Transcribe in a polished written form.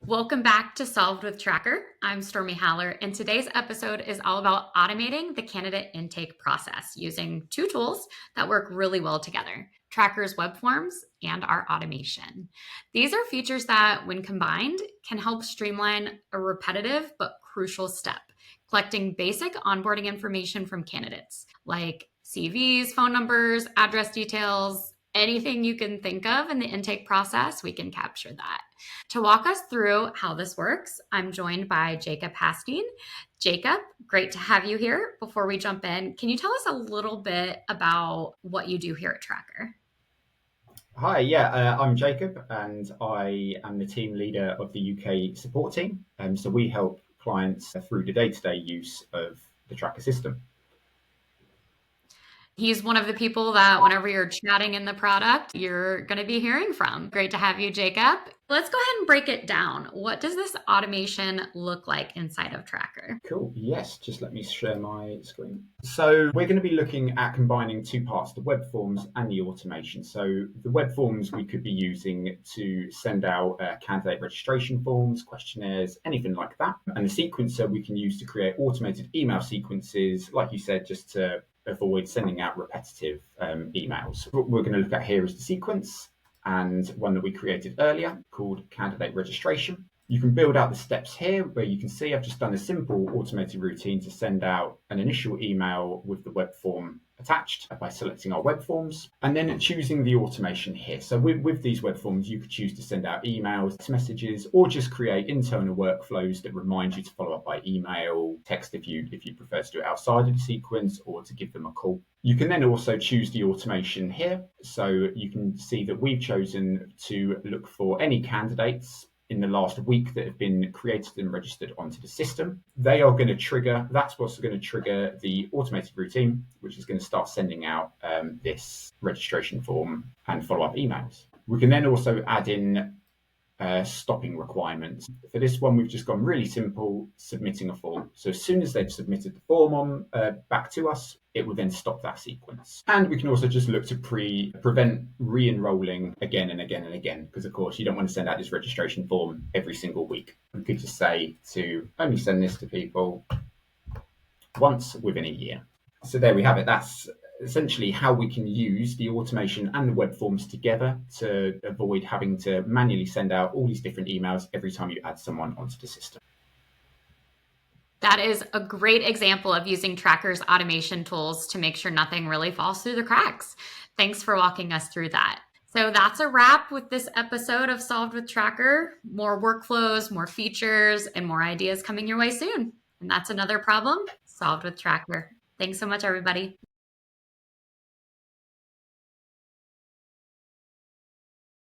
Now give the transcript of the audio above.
Welcome back to Solved with Tracker. I'm Stormie Haller, and today's episode is all about automating the candidate intake process using two tools that work really well together: Tracker's web forms and our automation. These are features that, when combined, can help streamline a repetitive but crucial step, collecting basic onboarding information from candidates like CVs, phone numbers, address details, anything you can think of in the intake process, we can capture that. To walk us through how this works, I'm joined by Jacob Hastain. Jacob, great to have you here. Before we jump in, can you tell us a little bit about what you do here at Tracker? Hi, I'm Jacob, and I am the team leader of the UK support team. So we help clients through the day-to-day use of the Tracker system. He's one of the people that whenever you're chatting in the product, you're going to be hearing from. Great to have you, Jacob. Let's go ahead and break it down. What does this automation look like inside of Tracker? Cool. Yes, just let me share my screen. So we're going to be looking at combining two parts, the web forms and the automation. So the web forms we could be using to send out candidate registration forms, questionnaires, anything like that. And the sequencer we can use to create automated email sequences, like you said, just to avoid sending out repetitive emails. What we're going to look at here is the sequence, and one that we created earlier called candidate registration. You can build out the steps here where you can see I've just done a simple automated routine to send out an initial email with the web form attached by selecting our web forms and then choosing the automation here. So with these web forms, you could choose to send out emails, messages, or just create internal workflows that remind you to follow up by email, text if you prefer to do it outside of the sequence, or to give them a call. You can then also choose the automation here. So you can see that we've chosen to look for any candidates in the last week that have been created and registered onto the system. They are going to trigger, that's what's going to trigger the automated routine, which is going to start sending out this registration form and follow-up emails. We can then also add in stopping requirements. For this one, we've just gone really simple, submitting a form. So as soon as they've submitted the form back to us, it will then stop that sequence. And we can also just look to prevent re-enrolling again and again and again, because of course you don't want to send out this registration form every single week. We could just say to only send this to people once within a year. So there we have it. That's essentially how we can use the automation and the web forms together to avoid having to manually send out all these different emails every time you add someone onto the system. That is a great example of using Tracker's automation tools to make sure nothing really falls through the cracks. Thanks for walking us through that. So that's a wrap with this episode of Solved with Tracker. More workflows, more features, and more ideas coming your way soon. And that's another problem solved with Tracker. Thanks so much, everybody.